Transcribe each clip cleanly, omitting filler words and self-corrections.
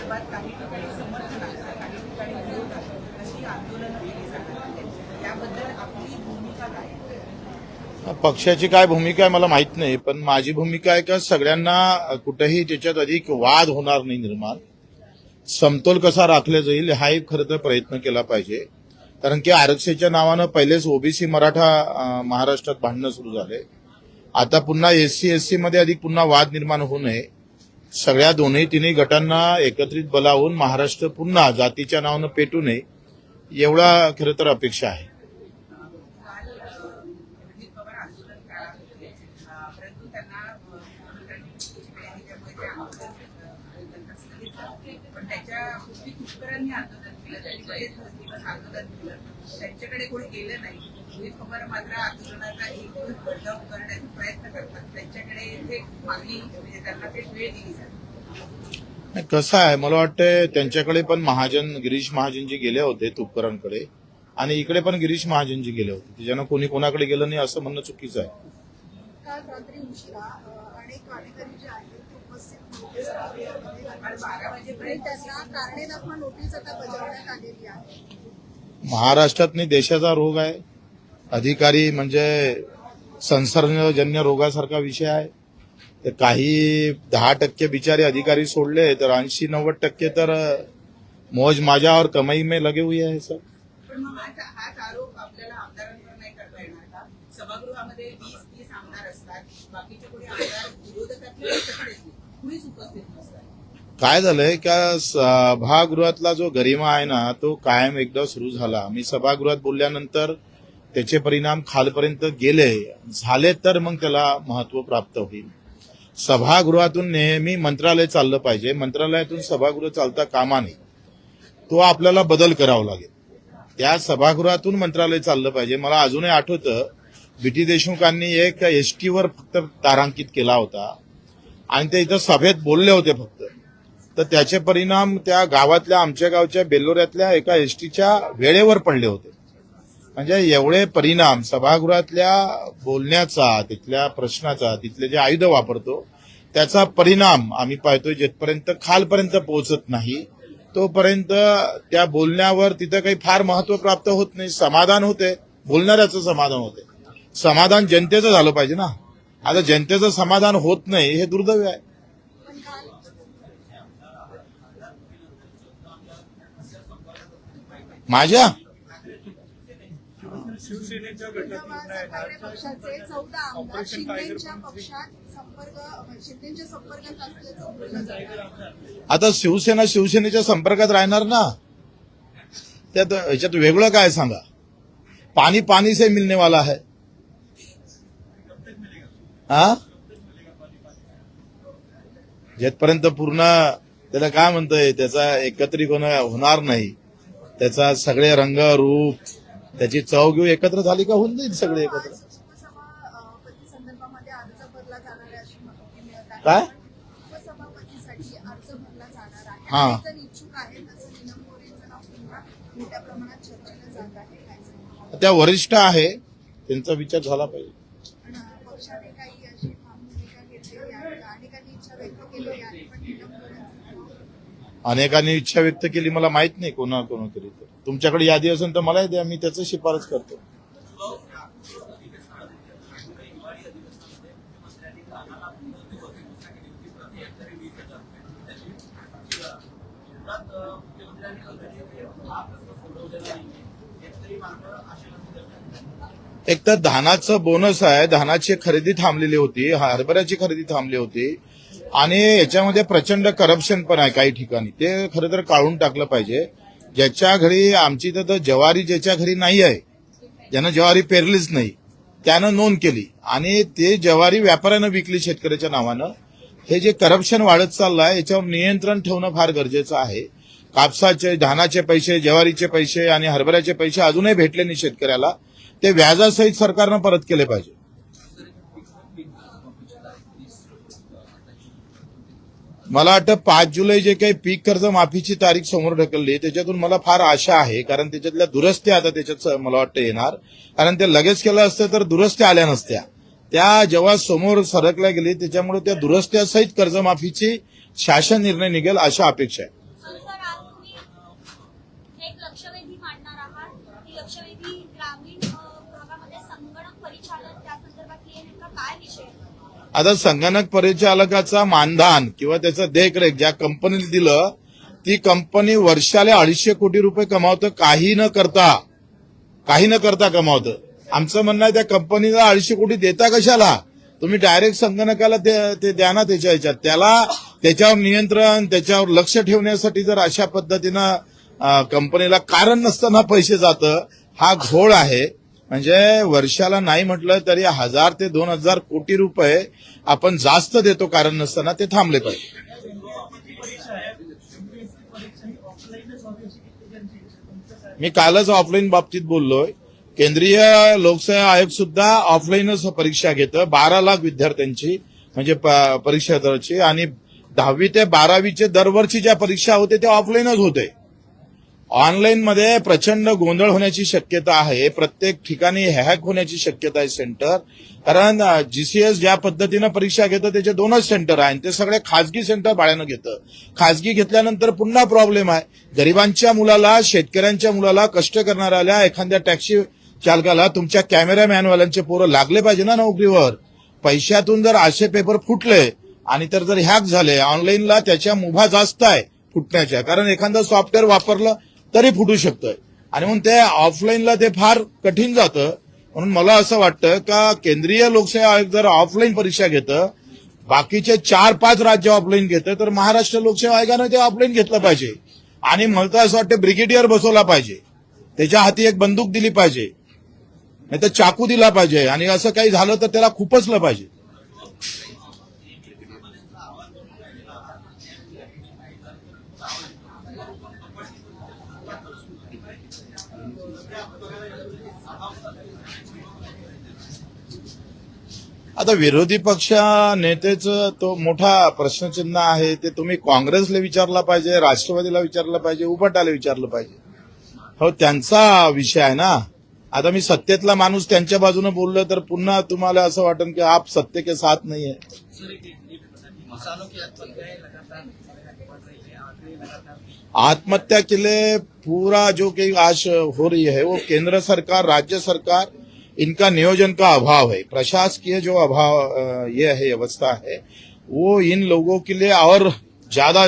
संदर्भात काही ठिकाणी समर्थन असतं, काही ठिकाणी विरोध असतो, अशी आंदोलनं केली जातात आहेत. त्याबद्दल आपली भूमिका काय आहे? पक्षाची काय भूमिका आहे मला माहित नाही, पण माझी भूमिका आहे का सगळ्यांना कुठेही त्याच्यात अधिक वाद होणार नाही निर्माण, समतोल कसा राखला जाईल हा एक खरं तर प्रयत्न केला पाहिजे. कारण की आरक्षणाच्या नावानं पहिलेच ओबीसी मराठा महाराष्ट्रात भांडणं सुरू झाले. आता पुन्हा एससी एससी मध्ये अधिक पुन्हा वाद निर्माण होऊ नये. सगळ्या तिन्ही गटांना एकत्रित बोलावून महाराष्ट्र पुन्हा जातीच्या नावानं पेटू नये एवढा खरं तर अपेक्षा आहे. परंतु त्यांना पण त्याच्या तुपकरांनी आंदोलन केलं, त्यांनी बरेच दिवस आंदोलन केलं, त्यांच्याकडे कोणी गेलं नाही. खबर मात्र आंदोलनाचा एक दिवस बदलाव करण्याचा प्रयत्न करतात. त्यांच्याकडे ते मागणी म्हणजे त्यांना ते वेळ दिली जाते. कसं आहे मला वाटतं त्यांच्याकडे पण गिरीश महाजनजी गेले होते तुपकरांकडे, आणि इकडे पण गिरीश महाजनजी गेले होते. त्याच्यानं कोणी कोणाकडे गेलं नाही असं म्हणणं चुकीचं आहे. काल रात्री उशिरा अनेक अधिकारी जे आहेत ते उपस्थित नव्हते. 12 वाजेपर्यंत त्यांना कारणे दाखवा नोटीस आता बजावण्यात आलेली आहे. महाराष्ट्रात नाही देशाचा रोग आहे. अधिकारी म्हणजे संसर्गजन्य रोगासारखा विषय आहे. तर काही 10% बिचारे अधिकारी सोडले तर 80-90% तर मौज माजा और कमाई में लगे हुए आहे सर. पण मग हाच आरोप आपल्याला आमदारांवर नाही करता येणार का? सभागृहामध्ये 20-30 आमदार असतात, बाकीचे कोणी आमदार विरोधकातले कुणीच उपस्थित नसतात. काय झालंय का सभागृहातला जो गरिमा आहे ना तो कायम एकदा सुरू झाला. मी सभागृहात बोलल्यानंतर त्याचे परिणाम खालपर्यंत गेले झाले तर मग त्याला महत्व प्राप्त होईल. सभागृहातून नेहमी मंत्रालय चाललं पाहिजे. मंत्रालयातून सभागृह चालता कामा नये. तो आपल्याला बदल करावा लागेल. त्या सभागृहातून मंत्रालय चाललं पाहिजे. मला अजूनही आठवतं बीटी देशमुखांनी एक एसटीवर फक्त तारांकित केला होता आणि ते इथं सभेत बोलले होते फक्त. तर त्याचे परिणाम त्या गावातल्या आमच्या गावच्या बेल्लोऱ्यातल्या एका एसटीच्या वेळेवर पडले होते. म्हणजे एवढे परिणाम सभागृहातल्या बोलण्याचा, तिथल्या प्रश्नाचा, तिथले जे आयुध वापरतो त्याचा परिणाम आम्ही पाहतोय. जिथपर्यंत खालपर्यंत पोहोचत नाही तोपर्यंत त्या बोलण्यावर तिथं काही फार महत्व प्राप्त होत नाही. समाधान होते, बोलणाऱ्याचं समाधान होते. समाधान जनतेचं झालं पाहिजे ना. आता जनतेचं समाधान होत नाही हे दुर्दैव आहे. माझ्या शिवसेनेच्या पक्षाचे 14 आमदार शिंदेच्या संपर्कात असल्याचं बोललं जातं. आता शिवसेनेच्या संपर्कात राहणार ना. त्यात ह्याच्यात वेगळं काय सांगा. पाणी पाणी से मिलने वाला है. हा जेथपर्यंत पूर्ण त्याला काय म्हणतोय त्याचा एकत्रीकरण होणार नाही, त्याचा सगळे रंग रूप त्याची चव घेऊ एकत्र झाली का होऊन जाईल सगळे एकत्र. संदर्भामध्ये अर्ज भरला जाणार आहे अशी माहिती मिळत आहे. काय उपसभापतीसाठी अर्ज भरला जाणार आहे. हा. जर इच्छुक आहेत तसं नीलम गोरेंचं नाव पुन्हा मोठ्या प्रमाणात चर्चेला जात आहे. काय सांगणार? त्या वरिष्ठ आहे, त्यांचा विचार झाला पाहिजे. पण पक्षाने काही अशी भूमिका घेतलेली आहे. अनेकांनी इच्छा व्यक्त केलेली आहे, पण नीलम गोरेंचं अनेकांनी इच्छा व्यक्त केली, मला माहित नाही कोणाकोणातरी. तर तुमच्याकडे यादी असेल तर मलाही द्या, मी त्याचं शिफारस करतो. एक तर धानाचं बोनस आहे, धानाची खरेदी थांबलेली होती, हरभऱ्याची खरेदी थांबली होती, आणि याच्यामध्ये प्रचंड करप्शन पण आहे काही ठिकाणी. ते खरं तर काढून टाकलं पाहिजे. ज्याच्या घरी आमची तर ज्वारी ज्याच्या घरी नाही आहे, ज्यानं ज्वारी पेरलीच नाही त्यानं नोंद केली आणि ते ज्वारी व्यापाऱ्यानं विकली शेतकऱ्याच्या नावानं. हे जे करप्शन वाढत चाललं आहे याच्यावर नियंत्रण ठेवणं फार गरजेचं आहे. कापसाचे, धानाचे पैसे, ज्वारीचे पैसे आणि हरभऱ्याचे पैसे अजूनही भेटले नाही शेतकऱ्याला. ते व्याजासहित सरकारनं परत केले पाहिजे. मला वाटतं 5 जुलै जे काही पीक कर्ज माफीची तारीख समोर ढकलली त्याच्यातून मला फार आशा आहे. कारण त्याच्यातल्या दुरुस्त्या आता त्याच्यात मला वाटतं येणार. कारण ते लगेच केलं असतं तर दुरुस्त्या आल्या नसत्या. त्या जेव्हा समोर सरकल्या गेली त्याच्यामुळे त्या दुरुस्त्यासहित कर्जमाफीची शासन निर्णय निघेल अशा अपेक्षा आहे. आता संगणक परिचालकाचा मानधन किंवा त्याचं देखरेख ज्या कंपनीला दिलं ती कंपनी वर्षाला 250 कोटी रुपये कमावतं, काही न करता कमावतं. आमचं म्हणणं आहे त्या कंपनीला 250 कोटी देता कशाला? तुम्ही डायरेक्ट संगणकाला ते द्या ना त्याच्या ह्याच्यात. त्याच्यावर नियंत्रण, त्याच्यावर लक्ष ठेवण्यासाठी जर अशा पद्धतीनं कंपनीला कारण नसताना पैसे जातं, हा घोळ आहे. म्हणजे वर्षाला नाही म्हटलं तरी 1000 ते 2000 कोटी रुपये आपण जास्त देतो कारण नसताना, ते थांबले पाहिजे. मी कालच ऑफलाईन बाबतीत बोललोय. केंद्रीय लोकसेवा आयोग सुद्धा ऑफलाईनच परीक्षा घेतं. 12 लाख विद्यार्थ्यांची म्हणजे परीक्षा दरची, आणि 10वी ते 12वीचे दरवर्षी ज्या परीक्षा होते ते ऑफलाईनच होते. ऑनलाईन मध्ये प्रचंड गोंधळ होण्याची शक्यता आहे. प्रत्येक ठिकाणी हॅक होण्याची शक्यता आहे सेंटर. कारण जीसीएस ज्या पद्धतीनं परीक्षा घेतं त्याचे 2च सेंटर आहे, ते सगळे खासगी सेंटर भाड्यानं घेतं. खासगी घेतल्यानंतर पुन्हा प्रॉब्लेम आहे. गरिबांच्या मुलाला, शेतकऱ्यांच्या मुलाला, कष्ट करणाऱ्याला, एखाद्या टॅक्सी चालकाला तुमच्या कॅमेरामॅनवाल्यांचे पोरं लागले पाहिजे ना नोकरीवर. पैशातून जर असे पेपर फुटले आणि तर जर हॅक झाले ऑनलाईनला, त्याच्या मुभा जास्त आहे फुटण्याच्या. कारण एखादं सॉफ्टवेअर वापरलं तरी फुटू शकतं, आणि म्हणून ते ऑफलाईनला ते फार कठीण जातं. म्हणून मला असं वाटतं का केंद्रीय लोकसेवा आयोग जर ऑफलाईन परीक्षा घेतं, बाकीचे 4-5 राज्य ऑफलाईन घेतं, तर महाराष्ट्र लोकसेवा आयोगानं ते ऑफलाईन घेतलं पाहिजे. आणि मला तर असं वाटतं ब्रिगेडियर बसवला पाहिजे, त्याच्या हाती एक बंदूक दिली पाहिजे, नाही तर चाकू दिला पाहिजे, आणि असं काही झालं तर त्याला खुपसलं पाहिजे. आता विरोधी पक्ष नेतेचं तो मोठा प्रश्नचिन्ह आहे. ते तुम्ही काँग्रेसला विचारला पाहिजे, राष्ट्रवादीला विचारलं पाहिजे, उभाटाला विचारलं पाहिजे. हो, त्यांचा विषय आहे ना. आता मी सत्तेतला माणूस त्यांच्या बाजूने बोललो तर पुन्हा तुम्हाला असं वाटेल की आप सत्य के साथ नहीं है. आत्महत्या के लिए पूरा जो कि आज हो रही है वो केंद्र सरकार, राज्य सरकार, इनका नियोजन का अभाव है. प्रशासकीय जो अभाव ये है व्यवस्था है वो इन लोगों के लिए और ज्यादा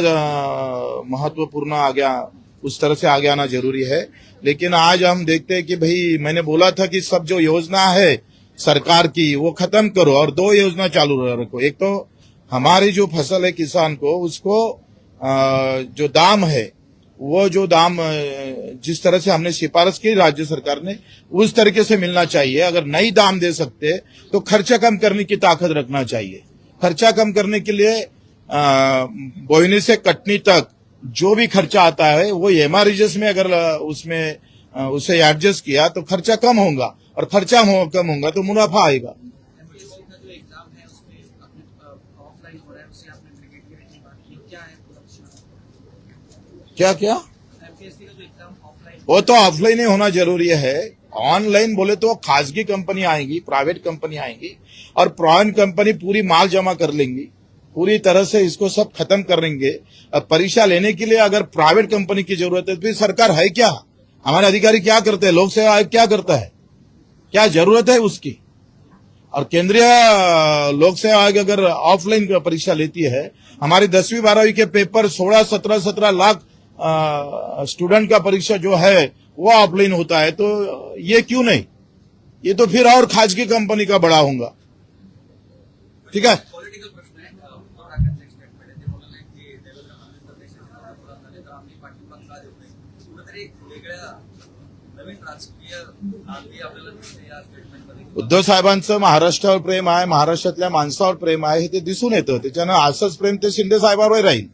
महत्वपूर्ण उस तरह से आगे आना जरूरी है. लेकिन आज हम देखते हैं कि भाई मैंने बोला था कि सब जो योजना है सरकार की वो खत्म करो और 2 योजना चालू रखो. एक तो हमारी जो फसल है किसान को उसको जो दाम है वो जो दाम जिस तरह से हमने सिफारिश की राज्य सरकार ने उस तरीके से मिलना चाहिए. अगर नई दाम दे सकते तो खर्चा कम करने की ताकत रखना चाहिए. खर्चा कम करने के लिए बोईनी से कटनी तक जो भी खर्चा आता है वो एमआरएस में अगर उसमें उसे एडजस्ट किया तो खर्चा कम होगा, और खर्चा कम होगा तो मुनाफा आएगा. क्या वो तो ऑफलाइन ही होना जरूरी है. ऑनलाइन बोले तो खासगी कंपनी आएंगी, प्राइवेट कंपनी आएंगी, और प्राइवेट कंपनी पूरी माल जमा कर लेंगी, पूरी तरह से इसको सब खत्म कर देंगे. अब परीक्षा लेने के लिए अगर प्राइवेट कंपनी की जरूरत है तो फिर सरकार है क्या? हमारे अधिकारी क्या करते हैं? लोक सेवा आयोग क्या करता है? क्या जरूरत है उसकी? और केंद्रीय लोक सेवा आयोग अगर ऑफलाइन परीक्षा लेती है, हमारी 10वीं 12वीं के पेपर 16-17 लाख स्टूडेंट का परीक्षा जो है वो ऑफलाइन होता है, तो ये क्यों नहीं? ये तो फिर और खासगी कंपनी का बड़ा होगा. ठीक है. उद्धव साहेबांचं महाराष्ट्रावर प्रेम आहे, महाराष्ट्रातल्या माणसावर प्रेम आहे, हे ते दिसून येतं. त्याच्यानं असंच प्रेम ते शिंदे साहेबांवर राहील.